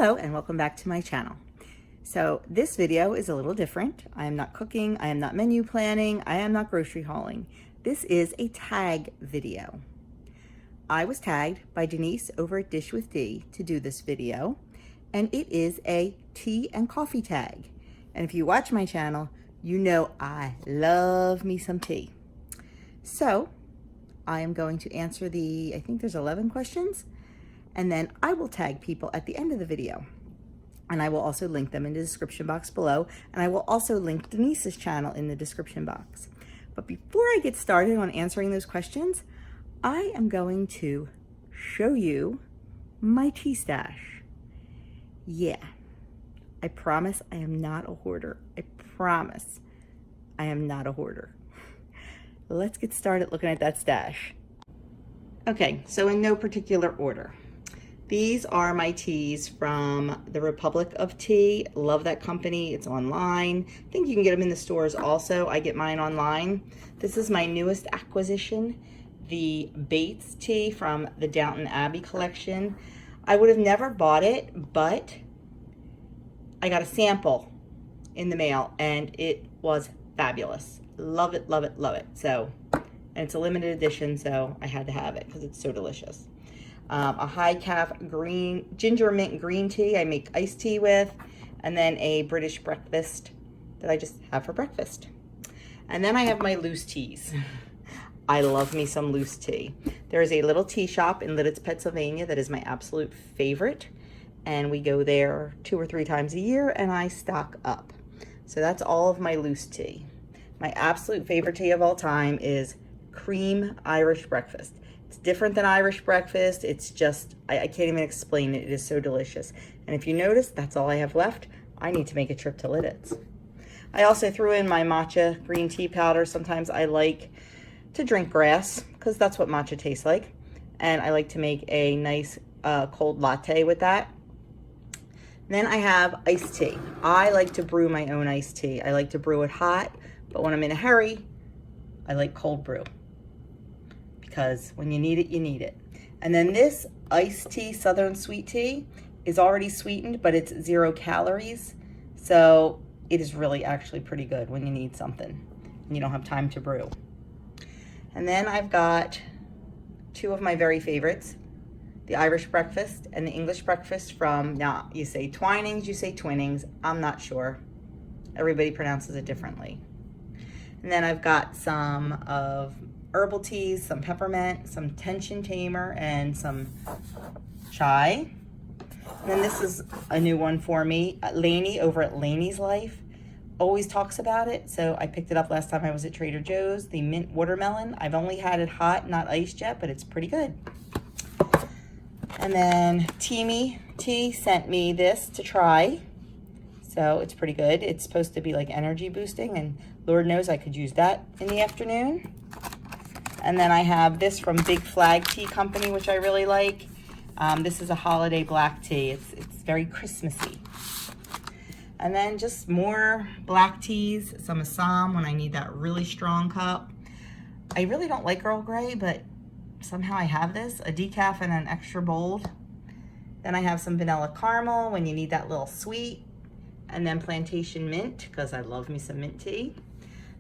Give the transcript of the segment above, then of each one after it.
Hello and welcome back to my channel. So this video is a little different. I am not cooking, I am not menu planning, I am not grocery hauling. This is a tag video. I was tagged by Denise over at Dish with D to do this video, and it is a tea and coffee tag. And if you watch my channel, you know I love me some tea. So I am going to answer I think there's 11 questions. And then I will tag people at the end of the video. And I will also link them in the description box below. And I will also link Denise's channel in the description box. But before I get started on answering those questions, I am going to show you my tea stash. Yeah, I promise I am not a hoarder. I promise I am not a hoarder. Let's get started looking at that stash. Okay, so in no particular order. These are my teas from the Republic of Tea. Love that company. It's online. I think you can get them in the stores also. I get mine online. This is my newest acquisition, the Bates tea from the Downton Abbey collection. I would have never bought it, but I got a sample in the mail and it was fabulous. Love it, love it, love it. So, and it's a limited edition, so I had to have it because it's so delicious. A high calf green ginger mint green tea I make iced tea with, and then a British breakfast that I just have for breakfast. And then I have my loose teas. I love me some loose tea. There is a little tea shop in Lidditz, Pennsylvania that is my absolute favorite, and we go there 2 or 3 times a year and I stock up. So that's all of my loose tea. My absolute favorite tea of all time is cream Irish breakfast. It's different than Irish breakfast. It's just, I can't even explain it. It is so delicious. And if you notice, that's all I have left. I need to make a trip to Lidditz. I also threw in my matcha green tea powder. Sometimes I like to drink grass because that's what matcha tastes like. And I like to make a nice cold latte with that. Then I have iced tea. I like to brew my own iced tea. I like to brew it hot, but when I'm in a hurry, I like cold brew. Because when you need it, you need it. And then this iced tea, Southern sweet tea, is already sweetened, but it's 0 calories. So it is really actually pretty good when you need something and you don't have time to brew. And then I've got 2 of my very favorites, the Irish breakfast and the English breakfast from, now you say Twinings, you say Twinnings, I'm not sure. Everybody pronounces it differently. And then I've got some of herbal teas, some peppermint, some tension tamer, and some chai. And then this is a new one for me. Lainey over at Lainey's Life always talks about it, so I picked it up last time I was at Trader Joe's, the mint watermelon. I've only had it hot, not iced yet, but it's pretty good. And then Teamy Tea sent me this to try. So it's pretty good. It's supposed to be like energy boosting, and Lord knows I could use that in the afternoon. And then I have this from Big Flag Tea Company, which I really like. This is a holiday black tea. It's very Christmassy. And then just more black teas, some Assam when I need that really strong cup. I really don't like Earl Grey, but somehow I have this, a decaf and an extra bold. Then I have some vanilla caramel when you need that little sweet. And then plantation mint, because I love me some mint tea.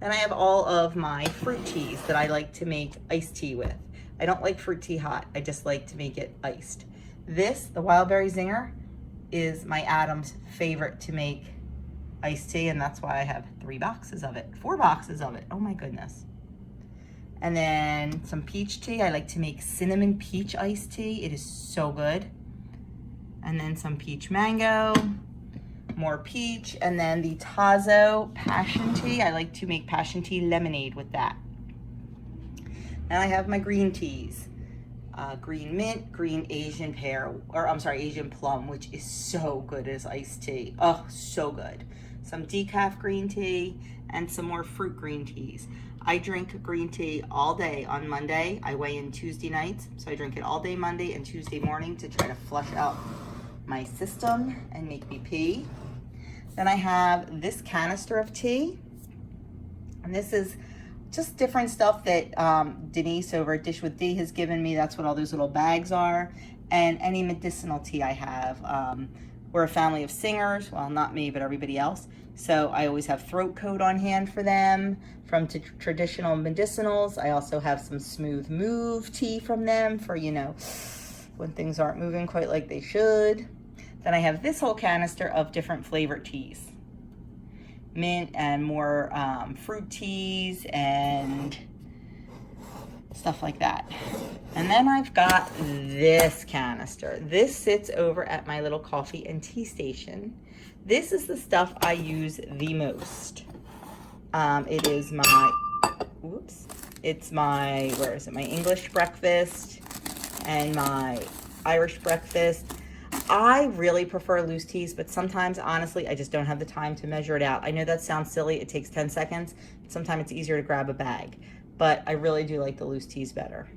Then I have all of my fruit teas that I like to make iced tea with. I don't like fruit tea hot. I just like to make it iced. This, the Wild Berry Zinger, is my Adam's favorite to make iced tea, and that's why I have 3 boxes of it. 4 boxes of it. Oh my goodness. And then some peach tea. I like to make cinnamon peach iced tea. It is so good. And then some peach mango. More peach, and then the Tazo passion tea. I like to make passion tea lemonade with that. And I have my green teas. Green mint, green Asian pear, or I'm sorry, Asian plum, which is so good as iced tea. Oh, so good. Some decaf green tea and some more fruit green teas. I drink green tea all day on Monday. I weigh in Tuesday nights, so I drink it all day Monday and Tuesday morning to try to flush out my system and make me pee. Then I have this canister of tea, and this is just different stuff that Denise over at Dish with D has given me. That's what all those little bags are. And any medicinal tea I have, We're a family of singers. Well, not me, but everybody else. So I always have throat coat on hand for them from traditional medicinals. I also have some smooth move tea from them for, you know, when things aren't moving quite like they should. Then I have this whole canister of different flavored teas. Mint and more fruit teas and stuff like that. And then I've got this canister. This sits over at my little coffee and tea station. This is the stuff I use the most. It is my, it's my, where is it? My English breakfast and my Irish breakfast. I really prefer loose teas, but sometimes, honestly, I just don't have the time to measure it out. I know that sounds silly. It takes 10 seconds. Sometimes it's easier to grab a bag, but I really do like the loose teas better.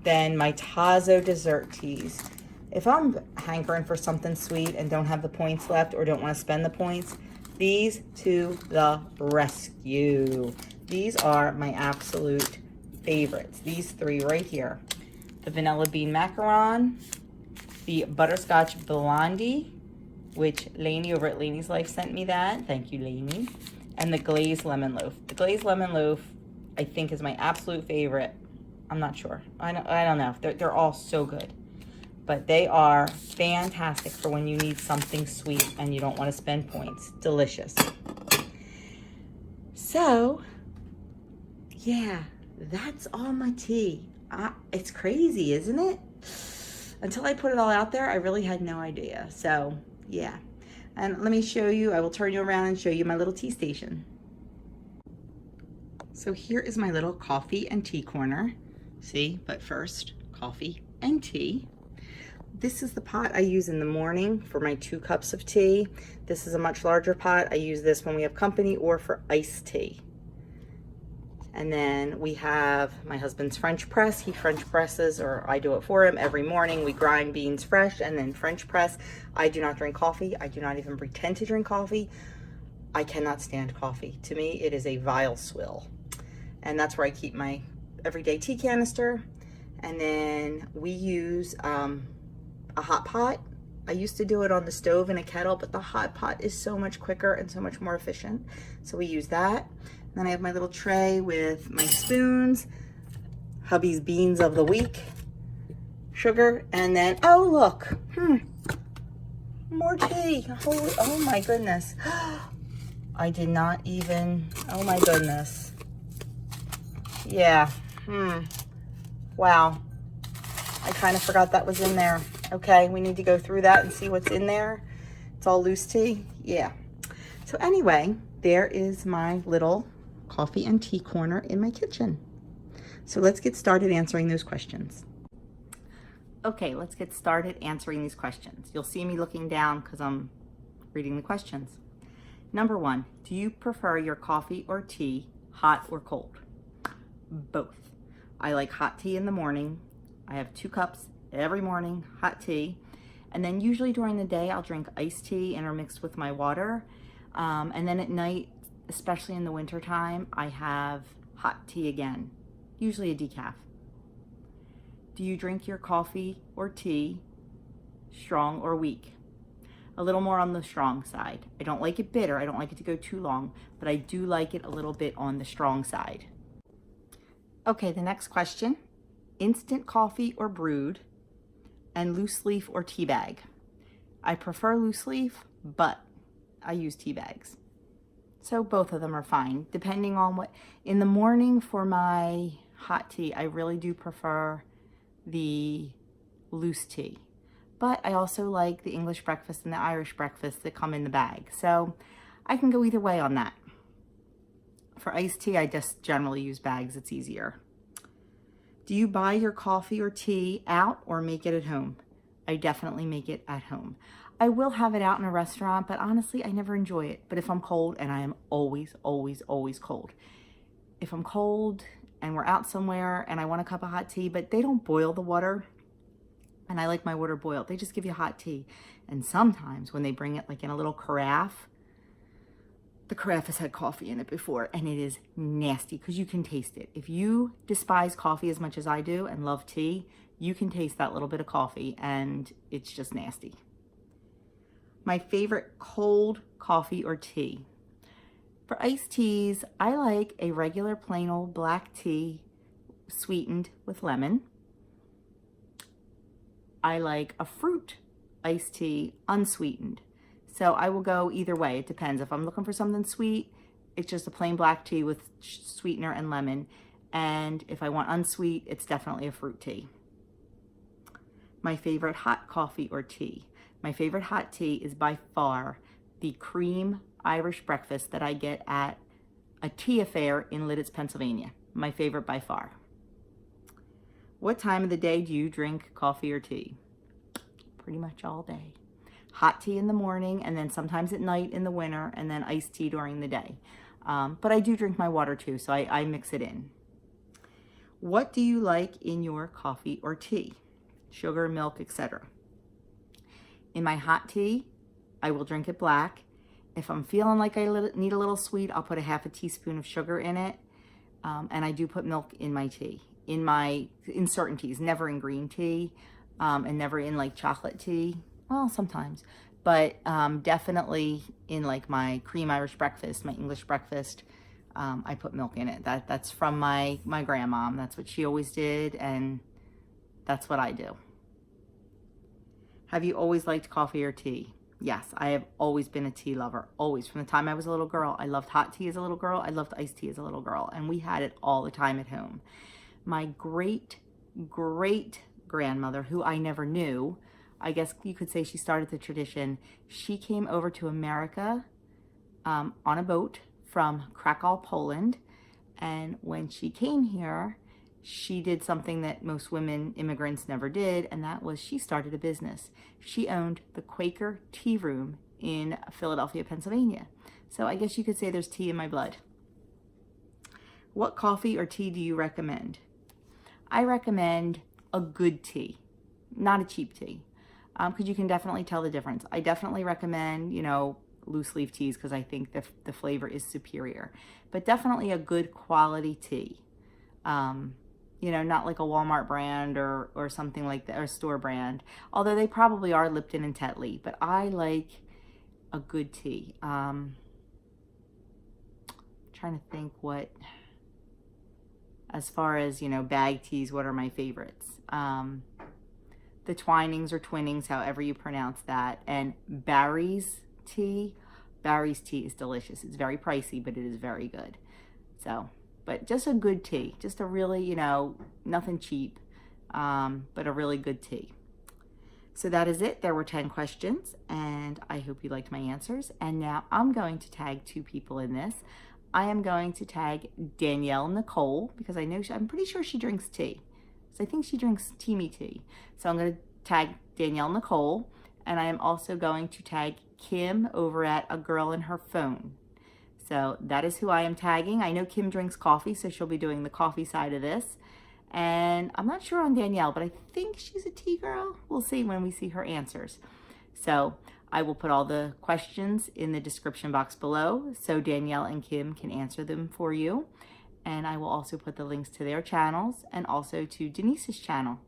Then my Tazo dessert teas. If I'm hankering for something sweet and don't have the points left or don't want to spend the points, these to the rescue. These are my absolute favorites. These three right here. The vanilla bean macaron, the butterscotch blondie, which Lainey over at Lainey's Life sent me that. Thank you, Lainey. And the glazed lemon loaf. The glazed lemon loaf, I think, is my absolute favorite. I'm not sure. I don't know. They're all so good. But they are fantastic for when you need something sweet and you don't want to spend points. Delicious. So, yeah, that's all my tea. It's crazy, isn't it? Until I put it all out there, I really had no idea. So, yeah. And let me show you, I will turn you around and show you my little tea station. So here is my little coffee and tea corner. See, but first, coffee and tea. This is the pot I use in the morning for my 2 cups of tea. This is a much larger pot. I use this when we have company or for iced tea. And then we have my husband's French press. He French presses, or I do it for him every morning. We grind beans fresh and then French press. I do not drink coffee. I do not even pretend to drink coffee. I cannot stand coffee. To me, it is a vile swill. And that's where I keep my everyday tea canister. And then we use a hot pot. I used to do it on the stove in a kettle, but the hot pot is so much quicker and so much more efficient. So we use that. Then I have my little tray with my spoons, hubby's beans of the week, sugar, and then, oh look, more tea. Oh my goodness. I did not even, oh my goodness. Yeah, wow. I kind of forgot that was in there. Okay, we need to go through that and see what's in there. It's all loose tea, yeah. So anyway, there is my little coffee and tea corner in my kitchen. So let's get started answering those questions. Okay, let's get started answering these questions. You'll see me looking down because I'm reading the questions. Number 1, do you prefer your coffee or tea hot or cold? Both. I like hot tea in the morning. I have 2 cups every morning, hot tea. And then usually during the day, I'll drink iced tea intermixed with my water. And then at night, especially in the winter time, I have hot tea again, usually a decaf. Do you drink your coffee or tea strong or weak? A little more on the strong side. I don't like it bitter. I don't like it to go too long, but I do like it a little bit on the strong side. Okay, the next question. Instant coffee or brewed, and loose leaf or tea bag? I prefer loose leaf, but I use tea bags. So both of them are fine, depending on what. In the morning for my hot tea, I really do prefer the loose tea. But I also like the English breakfast and the Irish breakfast that come in the bag. So I can go either way on that. For iced tea, I just generally use bags. It's easier. Do you buy your coffee or tea out or make it at home? I definitely make it at home. I will have it out in a restaurant, but honestly, I never enjoy it. But if I'm cold, and I am always, always, always cold. If I'm cold and we're out somewhere and I want a cup of hot tea, but they don't boil the water, and I like my water boiled. They just give you hot tea. And sometimes when they bring it like in a little carafe, the carafe has had coffee in it before, and it is nasty because you can taste it. If you despise coffee as much as I do and love tea, you can taste that little bit of coffee, and it's just nasty. My favorite cold coffee or tea. For iced teas, I like a regular plain old black tea sweetened with lemon. I like a fruit iced tea unsweetened. So I will go either way. It depends. If I'm looking for something sweet, it's just a plain black tea with sweetener and lemon. And if I want unsweet, it's definitely a fruit tea. My favorite hot coffee or tea. My favorite hot tea is by far the cream Irish breakfast that I get at a tea affair in Lidditz, Pennsylvania. My favorite by far. What time of the day do you drink coffee or tea? Pretty much all day. Hot tea in the morning, and then sometimes at night in the winter, and then iced tea during the day. But I do drink my water too, so I mix it in. What do you like in your coffee or tea? Sugar, milk, etc. In my hot tea, I will drink it black. If I'm feeling like I need a little sweet, I'll put a half a teaspoon of sugar in it. And I do put milk in my tea. In certain teas, never in green tea, and never in like chocolate tea. Well, sometimes, but definitely in like my cream Irish breakfast, my English breakfast, I put milk in it. That's from my grandmom. That's what she always did, and that's what I do. Have you always liked coffee or tea? Yes, I have always been a tea lover. Always. From the time I was a little girl. I loved hot tea as a little girl. I loved iced tea as a little girl. And we had it all the time at home. My great grandmother, who I never knew, I guess you could say she started the tradition. She came over to America on a boat from Krakow, Poland. And when she came here, she did something that most women immigrants never did, and that was she started a business. She owned the Quaker Tea Room in Philadelphia, Pennsylvania. So I guess you could say there's tea in my blood. What coffee or tea do you recommend? I recommend a good tea, not a cheap tea, because you can definitely tell the difference. I definitely recommend, loose leaf teas because I think the flavor is superior, but definitely a good quality tea. Not like a Walmart brand or something like that, or store brand, although they probably are Lipton and Tetley, but I like a good tea. Trying to think as far as, bag teas, what are my favorites? The Twinings or Twinnings, however you pronounce that, and Barry's tea. Barry's tea is delicious. It's very pricey, but it is very good. So, but just a good tea, just a really, nothing cheap, but a really good tea. So that is it. There were 10 questions, and I hope you liked my answers. And now I'm going to tag 2 people in this. I am going to tag Danielle Nicole, because I'm pretty sure she drinks tea. So I think she drinks Teamy tea. So I'm going to tag Danielle Nicole, and I am also going to tag Kim over at A Girl in Her Phone. So that is who I am tagging. I know Kim drinks coffee, so she'll be doing the coffee side of this. And I'm not sure on Danielle, but I think she's a tea girl. We'll see when we see her answers. So I will put all the questions in the description box below so Danielle and Kim can answer them for you. And I will also put the links to their channels and also to Denise's channel.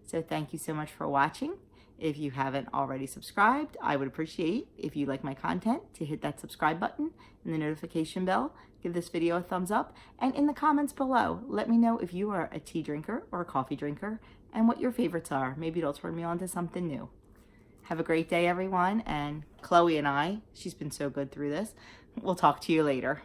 So thank you so much for watching. If you haven't already subscribed, I would appreciate if you like my content to hit that subscribe button and the notification bell. Give this video a thumbs up, and in the comments below, let me know if you are a tea drinker or a coffee drinker and what your favorites are. Maybe it'll turn me on to something new. Have a great day, everyone, and Chloe and I, she's been so good through this. We'll talk to you later.